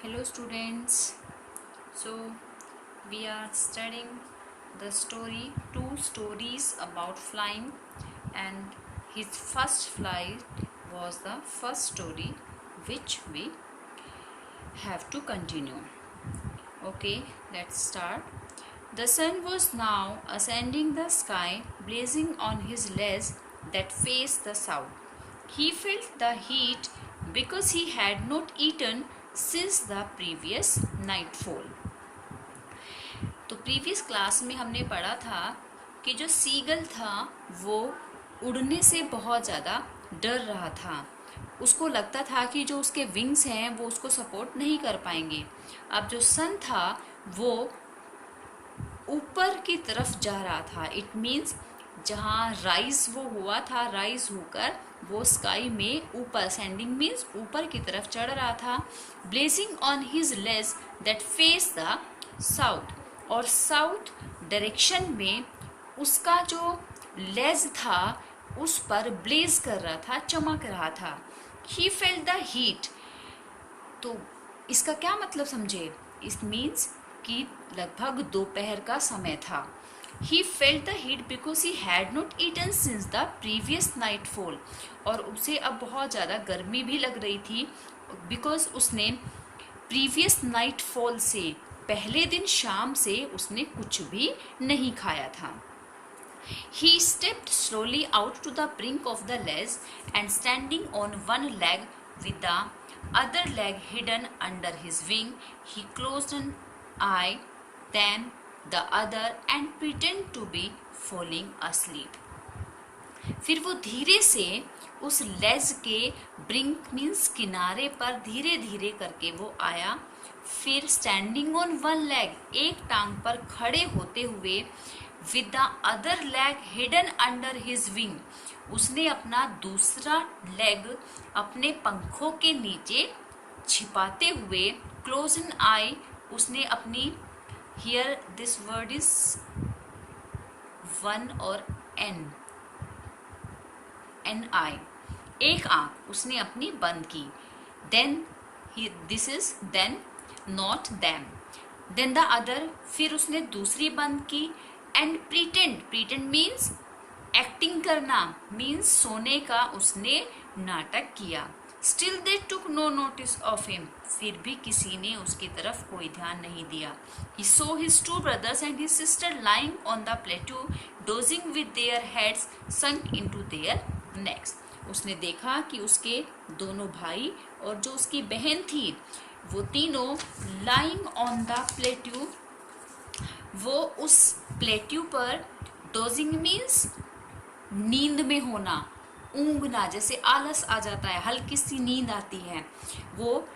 Hello students. So we are studying the story, two stories about flying, and his first flight was the first story which we have to continue. Okay, let's start. The sun was now ascending the sky, blazing on his legs that faced the south. He felt the heat because he had not eaten since the previous nightfall. तो previous class में हमने पढ़ा था कि जो seagull था वो उड़ने से बहुत ज़्यादा डर रहा था। उसको लगता था कि जो उसके विंग्स हैं वो उसको सपोर्ट नहीं कर पाएंगे। अब जो सन था वो ऊपर की तरफ जा रहा था। इट मीन्स जहाँ राइज वो हुआ था, राइज होकर वो स्काई में ऊपर, सेंडिंग मीन्स ऊपर की तरफ चढ़ रहा था। Blazing on his legs that face the south, और साउथ डायरेक्शन में उसका जो लेज था उस पर ब्लेज कर रहा था, चमक रहा था। ही फेल्ट द हीट, तो इसका क्या मतलब समझे? इट मीन्स कि लगभग दोपहर का समय था। He felt the heat because he had not eaten since the previous night fall, और उसे अब बहुत ज़्यादा गर्मी भी लग रही थी बिकॉज उसने प्रीवियस नाइट फॉल से, पहले दिन शाम से उसने कुछ भी नहीं खाया था। He stepped slowly out to the brink of the ledge and standing on one leg with the other leg hidden under his wing, he closed an eye, then the other and pretended to be falling asleep. फिर वो धीरे से उस लेज के brink means किनारे पर धीरे धीरे करके वो आया। फिर स्टैंडिंग ऑन वन लेग, एक टांग पर खड़े होते हुए, with the other leg hidden under his wing, उसने अपना दूसरा लेग अपने पंखों के नीचे छिपाते हुए, क्लोज एन आई, उसने अपनी, here this word is one और एन आई, एक आंख उसने अपनी बंद की। Then this is then, not them. Then the other, फिर उसने दूसरी बंद की। एंड प्रीटेंड मीन्स एक्टिंग करना, मीन्स सोने का उसने नाटक किया। Still they took no notice of him, फिर भी किसी ने उसकी तरफ कोई ध्यान नहीं दिया। He saw his two brothers and his sister lying on the plateau dozing with their heads sunk into their necks, उसने देखा कि उसके दोनों भाई और जो उसकी बहन थी वो तीनों लाइंग ऑन द प्लेट्यू, वो उस प्लेट्यू पर, डोजिंग मीन्स नींद में होना, ऊँघना, जैसे आलस आ जाता है, हल्की सी नींद आती है, वो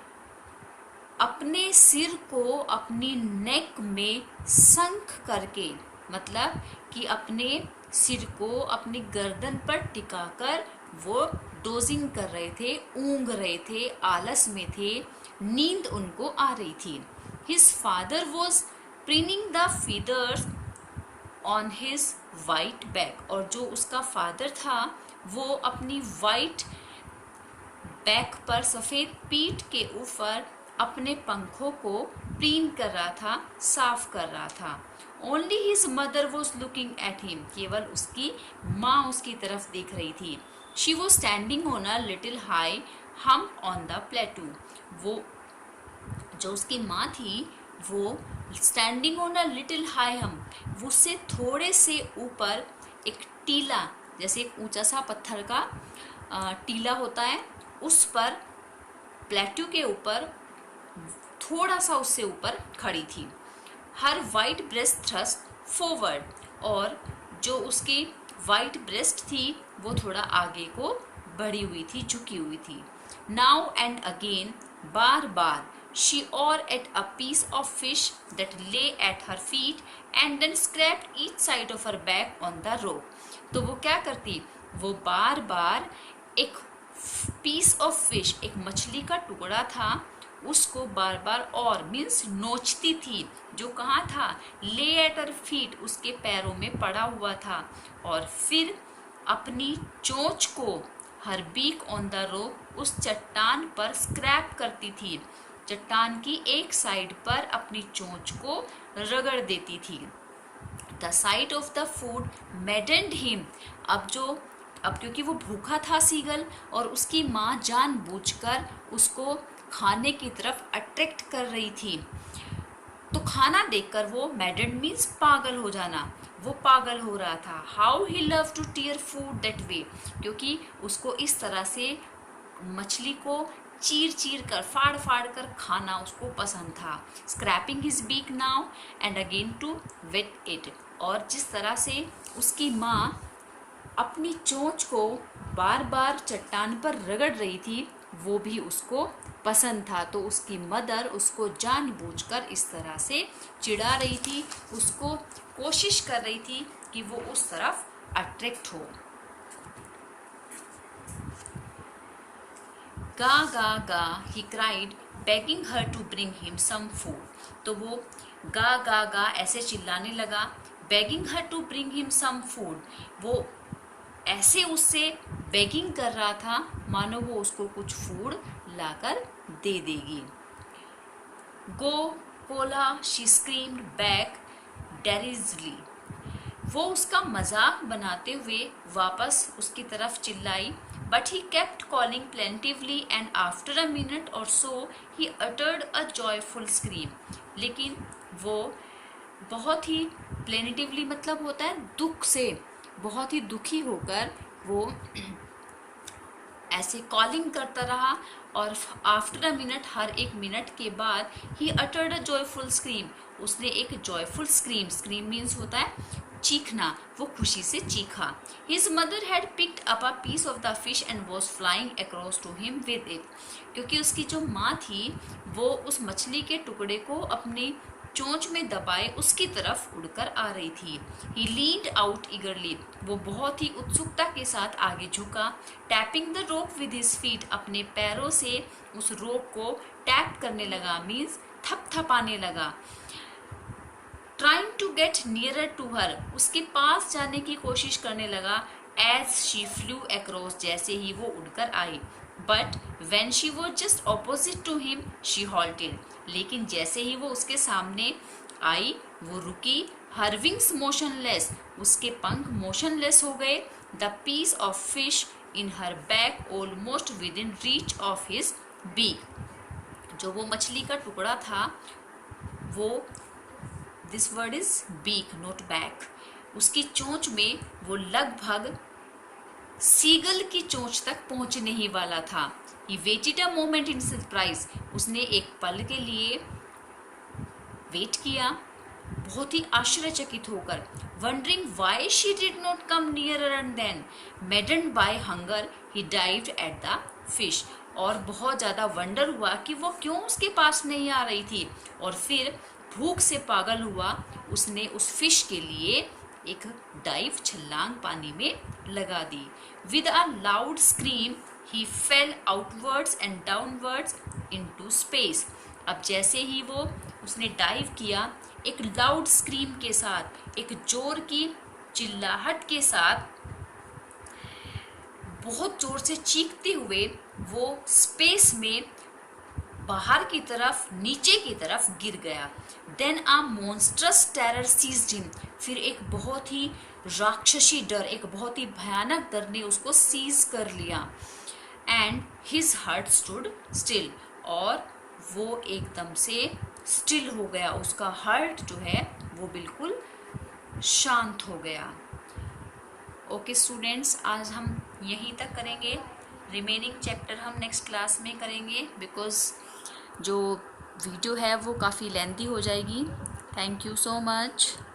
अपने सिर को अपनी नेक में संक करके, मतलब कि अपने सिर को अपनी गर्दन पर टिकाकर वो डोजिंग कर रहे थे, ऊँघ रहे थे, आलस में थे, नींद उनको आ रही थी। His father was preening the feathers on his white back, और जो उसका फादर था वो अपनी वाइट बैक पर, सफ़ेद पीठ के ऊपर अपने पंखों को प्रीन कर रहा था, साफ कर रहा था। Only his mother was looking at him, केवल उसकी माँ उसकी तरफ देख रही थी। She was standing on a little high hump on the प्लेटू, वो जो उसकी माँ थी वो standing on a little high hump, वो उससे थोड़े से ऊपर एक टीला, जैसे एक ऊंचा सा पत्थर का टीला होता है, उस पर, प्लेट्यू के ऊपर थोड़ा सा उससे ऊपर खड़ी थी। हर वाइट ब्रेस्ट थ्रस्ट फॉरवर्ड, और जो उसकी वाइट ब्रेस्ट थी वो थोड़ा आगे को बढ़ी हुई थी, झुकी हुई थी। Now and again, bar bar, she or at a piece of fish that lay at her feet and then scraped each side of her back on the rope, तो वो क्या करती, वो बार बार एक पीस ऑफ फिश, एक मछली का टुकड़ा था, उसको बार बार, और मीन्स नोचती थी, जो कहाँ था, ले एट हर फीट, उसके पैरों में पड़ा हुआ था, और फिर अपनी चोंच को, हर बीक ऑन द रोप, उस चट्टान पर स्क्रैप करती थी, चट्टान की एक साइड पर अपनी चोंच को रगड़ देती थी। The site of the food मैडेंड him. अब क्योंकि वो भूखा था सीगल, और उसकी माँ जानबूझकर उसको खाने की तरफ अट्रैक्ट कर रही थी। तो खाना देखकर वो मैडेंड मीन्स पागल हो जाना, वो पागल हो रहा था। How he love to tear food that way, क्योंकि उसको इस तरह से मछली को चीर चीर कर, फाड़ फाड़ कर खाना उसको पसंद था। Scraping his beak now and again to whet it. और जिस तरह से उसकी माँ अपनी चोंच को बार बार चट्टान पर रगड़ रही थी, वो भी उसको पसंद था। तो उसकी मदर उसको जानबूझकर इस तरह से चिढ़ा रही थी, उसको कोशिश कर रही थी कि वो उस तरफ अट्रैक्ट हो। गा गा गा he cried begging her to bring him some food। तो वो गा गा गा ऐसे चिल्लाने लगा, begging her to bring him some food, वो ऐसे उससे बेगिंग कर रहा था मानो वो उसको कुछ फूड लाकर दे देगी। गो कोला शी स्क्रीम्ड बैक डेरिजली। वो उसका मजाक बनाते हुए वापस उसकी तरफ चिल्लाई, but he kept calling plaintively and after a minute or so he uttered a joyful scream. लेकिन वो बहुत ही प्लेनिटिवली मतलब होता है दुख से, बहुत ही दुखी होकर वो ऐसे कॉलिंग करता रहा, और आफ्टर अ मिनट, हर एक मिनट के बाद, ही अटर्ड अ जॉयफुल स्क्रीम, उसने एक जॉयफुल स्क्रीम, स्क्रीम मीन्स होता है चीखना, वो खुशी से चीखा। His mother had picked up a piece of the fish and was flying across to him with it. क्योंकि उसकी जो माँ थी वो उस मछली के टुकड़े को अपनी चोंच में दबाए उसकी तरफ उड़कर आ रही थी। ही लीन्ड आउट ईगरली, वो बहुत ही उत्सुकता के साथ आगे झुका। Tapping the rope with his feet, अपने पैरों से उस रोप को टैप करने लगा, मीन्स थपथपाने लगा। Trying to get nearer to her, उसके पास जाने की कोशिश करने लगा। एज शी फ्लू अक्रॉस, जैसे ही वो उड़कर आई। But when she was just opposite to him she halted, लेकिन जैसे ही वो उसके सामने आई वो रुकी। हर विंग्स मोशनलेस, उसके पंख मोशनलेस हो गए। The piece of fish in her back almost within reach of his beak, जो वो मछली का टुकड़ा था वो, this word is beak not back, उसकी चोंच में वो लगभग सीगल की चोंच तक पहुंचने ही वाला था। He waited a moment in surprise, उसने एक पल के लिए वेट किया, बहुत ही आश्चर्यचकित होकर। Wondering why she did not come nearer and then maddened by hunger he dived at the fish, और बहुत ज़्यादा वंडर हुआ कि वो क्यों उसके पास नहीं आ रही थी, और फिर भूख से पागल हुआ, उसने उस फिश के लिए एक डाइव, छलांग पानी में लगा दी। With a loud scream he fell outwards and downwards into space. अब जैसे ही वो उसने डाइव किया, एक लाउड स्क्रीम के साथ, एक जोर की चिल्लाहट के साथ, बहुत जोर से चीखते हुए वो स्पेस में बाहर की तरफ, नीचे की तरफ गिर गया। देन अ मॉन्स्ट्रस टेरर सीज्ड हिम, फिर एक बहुत ही राक्षसी डर, एक बहुत ही भयानक डर ने उसको सीज कर लिया। And his heart stood still, और वो एकदम से स्टिल हो गया, उसका हार्ट जो है वो बिल्कुल शांत हो गया। ओके स्टूडेंट्स, आज हम यहीं तक करेंगे, रिमेनिंग चैप्टर हम नेक्स्ट क्लास में करेंगे, बिकॉज जो वीडियो है वो काफ़ी लेंथी हो जाएगी। Thank you so much.